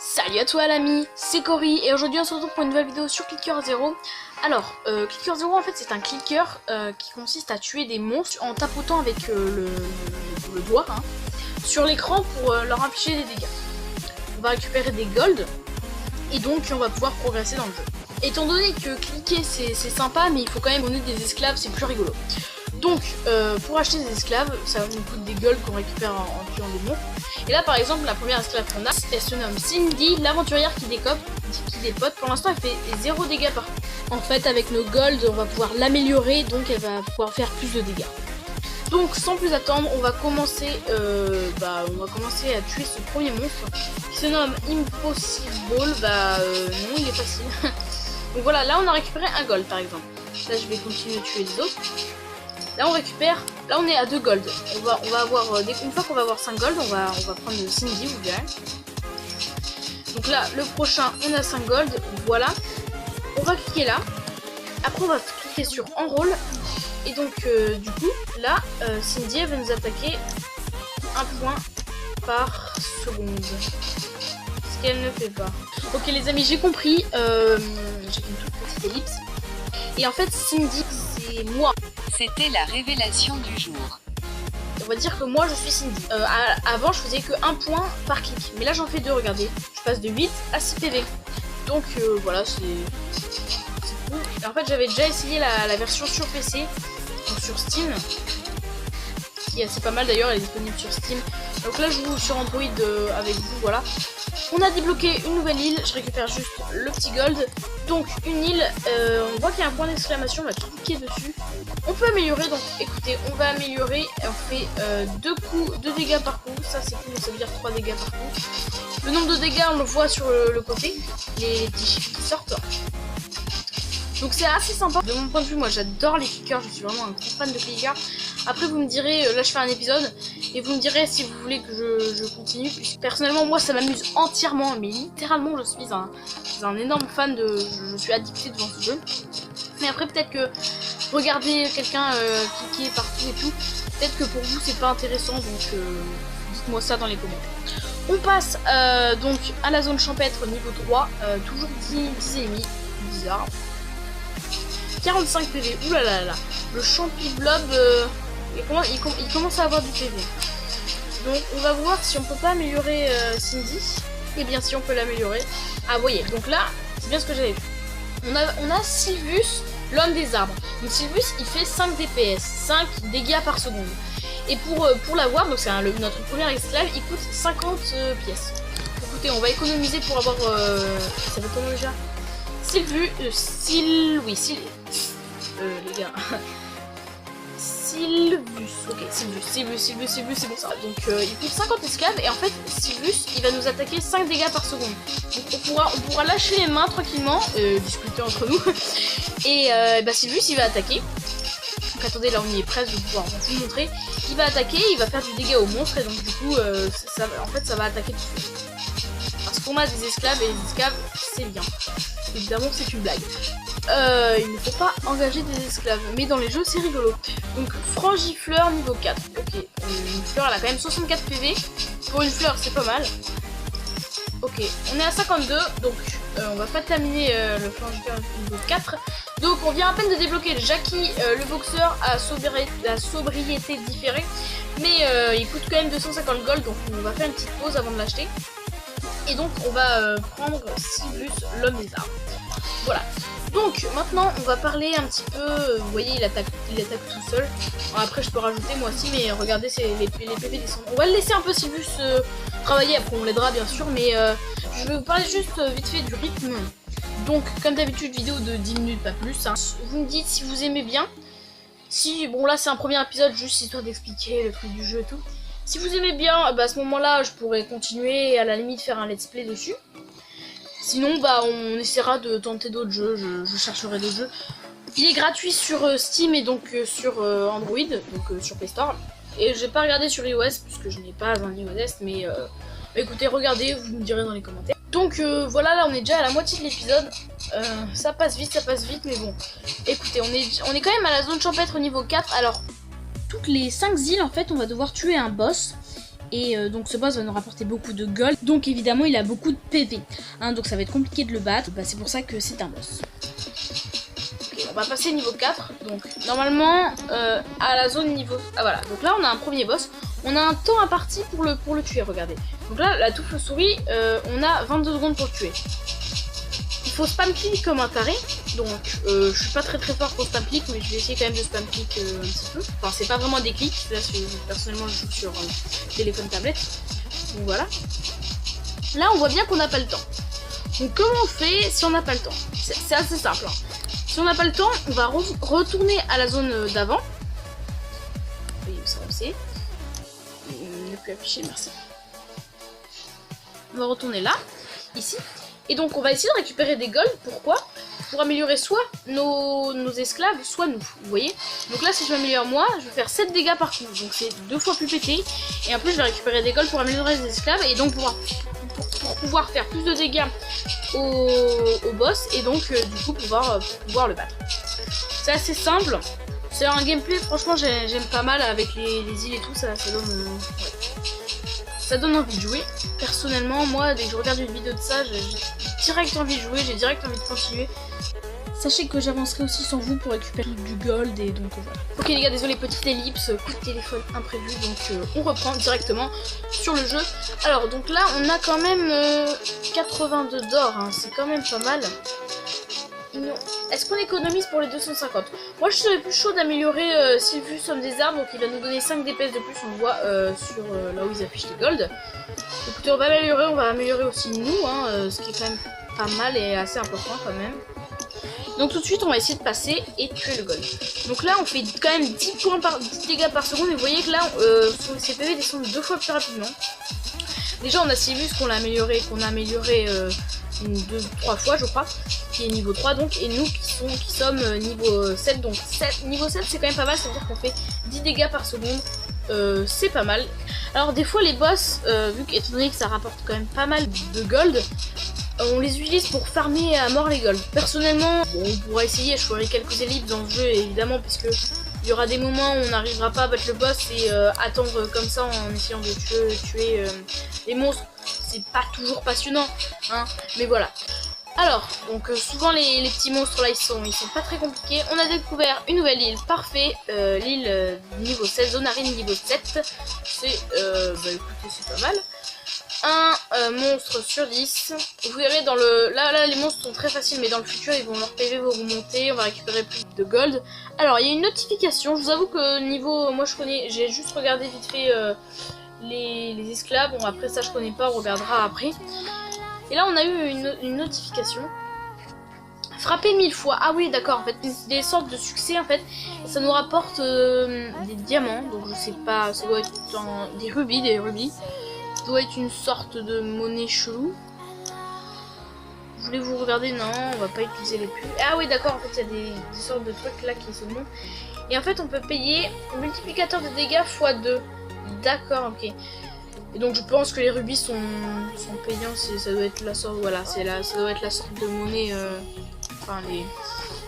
Salut à toi l'ami, c'est Cory et aujourd'hui on se retrouve pour une nouvelle vidéo sur Clicker Zero. Alors, Clicker Zero en fait c'est un clicker qui consiste à tuer des monstres en tapotant avec le doigt sur l'écran pour leur afficher des dégâts. On va récupérer des golds et donc on va pouvoir progresser dans le jeu. Étant donné que cliquer c'est sympa mais il faut quand même donner des esclaves, c'est plus rigolo. Donc pour acheter des esclaves, ça nous coûte des golds qu'on récupère en tuant des monstres. Et là par exemple la première esclave qu'on a, elle se nomme Cindy, l'aventurière qui dépote. Pour l'instant elle fait 0 dégâts par coup. En fait avec nos golds on va pouvoir l'améliorer, donc elle va pouvoir faire plus de dégâts. Donc sans plus attendre, on va commencer à tuer ce premier monstre qui se nomme Impossible. Non il est facile. Donc voilà, là on a récupéré un gold par exemple. Là je vais continuer de tuer les autres. Là on récupère, là on est à 2 gold. On va avoir, une fois qu'on va avoir 5 gold, on va prendre Cindy, vous verrez. Donc là, le prochain, on a 5 gold, voilà. On va cliquer là. Après on va cliquer sur enroll. Et donc du coup, là, Cindy elle va nous attaquer 1 point par seconde. Ce qu'elle ne fait pas. Ok les amis, j'ai compris. J'ai une toute petite ellipse. Et en fait Cindy, c'est moi. C'était la révélation du jour. On va dire que moi je suis Cindy. Avant je faisais que 1 point par clic. Mais là j'en fais 2, regardez. Je passe de 8 à 6 PV. Donc voilà, c'est cool. Et en fait j'avais déjà essayé la version sur PC. Donc sur Steam. Qui est assez pas mal d'ailleurs, elle est disponible sur Steam. Donc là je joue sur Android avec vous, voilà. On a débloqué une nouvelle île, je récupère juste le petit gold. Donc une île, on voit qu'il y a un point d'exclamation, on va cliquer dessus. On peut améliorer, donc écoutez, on va améliorer, on fait 2 dégâts par coup, ça c'est cool, ça veut dire 3 dégâts par coup. Le nombre de dégâts on le voit sur le côté, les petits chiffres qui sortent. Donc c'est assez sympa. De mon point de vue, moi j'adore les clickers, je suis vraiment un grand fan de clickers. Après vous me direz, là je fais un épisode, et vous me direz si vous voulez que je continue. Puisque personnellement moi ça m'amuse entièrement, mais littéralement je suis un énorme fan je suis addicté devant ce jeu. Mais après peut-être que regarder quelqu'un cliquer partout et tout, peut-être que pour vous c'est pas intéressant, donc dites-moi ça dans les commentaires. On passe donc à la zone champêtre niveau 3, toujours 10 ennemis, bizarre. 45 PV, oulala, le champi blob, il commence à avoir du PV. Donc on va voir si on peut pas améliorer Cindy. Et bien si on peut l'améliorer. Ah vous voyez, donc là, c'est bien ce que j'avais vu. On a Sylvus, l'homme des arbres. Donc Sylvus, il fait 5 DPS, 5 dégâts par seconde. Et pour l'avoir, donc c'est notre premier esclave, il coûte 50 pièces. Écoutez, on va économiser pour avoir... ça va comment déjà Sylvus, les gars. Sylvus, ok, Sylvus, c'est bon ça. Donc il coûte 50 esclaves et en fait Sylvus il va nous attaquer 5 dégâts par seconde. Donc on pourra lâcher les mains tranquillement, discuter entre nous. Et Sylvus il va attaquer. Donc attendez, là on y est presque, je vais pouvoir vous montrer. Il va attaquer, il va faire du dégât au monstre et donc du coup ça va attaquer tout de suite. Parce qu'on a des esclaves et les esclaves c'est bien. Évidemment c'est une blague. Il ne faut pas engager des esclaves, mais dans les jeux c'est rigolo. Donc frangifleur niveau 4. Ok, une fleur elle a quand même 64 PV. Pour une fleur c'est pas mal. Ok, on est à 52, donc on va pas terminer le frangifleur niveau 4. Donc on vient à peine de débloquer Jackie, le boxeur à sobriété différée. Mais il coûte quand même 250 gold, donc on va faire une petite pause avant de l'acheter. Et donc on va prendre Sylvus, l'homme des arbres. Voilà. Donc maintenant on va parler un petit peu, vous voyez il attaque tout seul. Bon, après je peux rajouter moi aussi, mais regardez les PV descendent. On va le laisser un peu Sylvus travailler, après on l'aidera bien sûr, mais je vais vous parler juste vite fait du rythme. Donc comme d'habitude vidéo de 10 minutes pas plus, hein. Vous me dites si vous aimez bien. Si, bon là c'est un premier épisode juste histoire d'expliquer le truc du jeu et tout. Si vous aimez bien, à ce moment là je pourrais continuer, à la limite faire un let's play dessus. Sinon, on essaiera de tenter d'autres jeux, je chercherai d'autres jeux. Il est gratuit sur Steam et donc sur Android, donc sur Play Store. Et je vais pas regarder sur iOS, puisque je n'ai pas un iOS, mais écoutez, regardez, vous me direz dans les commentaires. Donc voilà, là on est déjà à la moitié de l'épisode. Ça passe vite, mais bon. Écoutez, on est quand même à la zone champêtre au niveau 4. Alors, toutes les 5 îles, en fait, on va devoir tuer un boss. Et donc ce boss va nous rapporter beaucoup de gold. Donc évidemment il a beaucoup de PV. Hein, donc ça va être compliqué de le battre. Bah, c'est pour ça que c'est un boss. Ok, on va passer niveau 4. Donc normalement à la zone niveau... Ah voilà, donc là on a un premier boss. On a un temps imparti pour le tuer, regardez. Donc là la touffe souris, on a 22 secondes pour le tuer. Il faut spam click comme un taré. Donc je suis pas très fort pour spam click, mais je vais essayer quand même de spam click un petit peu. Enfin c'est pas vraiment des clics, là personnellement je joue sur téléphone tablette. Donc voilà. Là on voit bien qu'on n'a pas le temps. Donc comment on fait si on n'a pas le temps? C'est assez simple. Hein. Si on n'a pas le temps, on va retourner à la zone d'avant. Oui, ça on sait. Ne plus afficher, merci. On va retourner là, ici. Et donc on va essayer de récupérer des golds. Pourquoi? Pour améliorer soit nos esclaves, soit nous. Vous voyez? Donc là si je m'améliore moi, je vais faire 7 dégâts par coup. Donc c'est 2 fois plus pété. Et en plus je vais récupérer des golds pour améliorer les esclaves. Et donc pour pouvoir faire plus de dégâts au boss. Et donc du coup pouvoir le battre. C'est assez simple. C'est un gameplay franchement j'aime pas mal avec les îles et tout. Ça donne... Ça donne envie de jouer. Personnellement, moi, dès que je regarde une vidéo de ça, j'ai direct envie de jouer, j'ai direct envie de continuer. Sachez que j'avancerai aussi sans vous pour récupérer du gold et donc voilà. Ok les gars, désolé, petite ellipse, coup de téléphone imprévu, donc on reprend directement sur le jeu. Alors donc là, on a quand même 82 d'or, hein, c'est quand même pas mal. Est-ce qu'on économise pour les 250? Moi je serais plus chaud d'améliorer Sylvus Somme des Arbres, donc il va nous donner 5 DPS de plus, on le voit sur là où ils affichent les gold. Écoutez, on va améliorer aussi nous, hein, ce qui est quand même pas mal et assez important quand même. Donc tout de suite on va essayer de passer et tuer le gold. Donc là on fait quand même 10 dégâts par seconde et vous voyez que là ses PV descendent 2 fois plus rapidement. Déjà on a Sylvus qu'on a amélioré 2-3 fois je crois, qui est niveau 3 donc, et nous qui sommes niveau 7, donc niveau 7 c'est quand même pas mal, ça veut dire qu'on fait 10 dégâts par seconde, c'est pas mal. Alors des fois les boss, étant donné que ça rapporte quand même pas mal de gold, on les utilise pour farmer à mort les gold. Personnellement, bon, on pourra essayer, je ferai quelques ellipses dans le jeu évidemment, puisque il y aura des moments où on n'arrivera pas à battre le boss et attendre comme ça en essayant de tuer les monstres. C'est pas toujours passionnant, hein, mais voilà. Alors, donc souvent les petits monstres là ils sont pas très compliqués. On a découvert une nouvelle île, parfait, l'île niveau 16, zone aride niveau 7. C'est, écoutez, c'est pas mal. Un monstre sur 10. Vous verrez dans le... Là les monstres sont très faciles, mais dans le futur ils vont leur PV vont remonter, on va récupérer plus de gold. Alors il y a une notification, je vous avoue que niveau... Moi je connais, j'ai juste regardé vite fait les esclaves, bon après ça je connais pas, on regardera après. Et là on a eu une notification. Frapper 1000 fois, ah oui d'accord, en fait des sortes de succès en fait. Et ça nous rapporte des diamants, donc je sais pas, ça doit être des rubis. Ça doit être une sorte de monnaie chelou. Voulez-vous regarder? Non, on va pas utiliser les pubs. Ah oui d'accord, en fait il y a des sortes de trucs là qui sont bons. Et en fait on peut payer multiplicateur de dégâts x2. D'accord, ok. Et donc je pense que les rubis sont payants, ça doit être la sorte, voilà, ça doit être la sorte de monnaie, enfin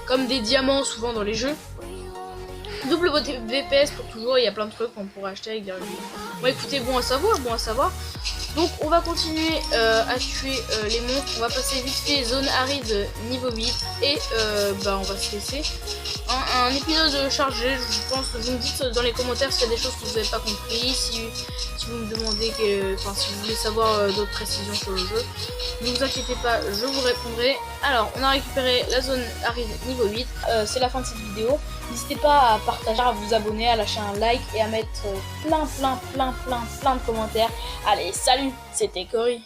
comme des diamants souvent dans les jeux. Double VPS pour toujours, il y a plein de trucs qu'on pourrait acheter avec des rubis. Bon écoutez, bon à savoir. Donc on va continuer à tuer les monstres, on va passer vite fait zone aride niveau 8 et on va se laisser. Un épisode chargé, je pense que vous me dites dans les commentaires s'il y a des choses que vous n'avez pas compris, si vous me demandez, si vous voulez savoir d'autres précisions sur le jeu, ne vous inquiétez pas, je vous répondrai. Alors on a récupéré la zone aride niveau 8, c'est la fin de cette vidéo. N'hésitez pas à partager, à vous abonner, à lâcher un like et à mettre plein de commentaires. Allez, salut, c'était Cory.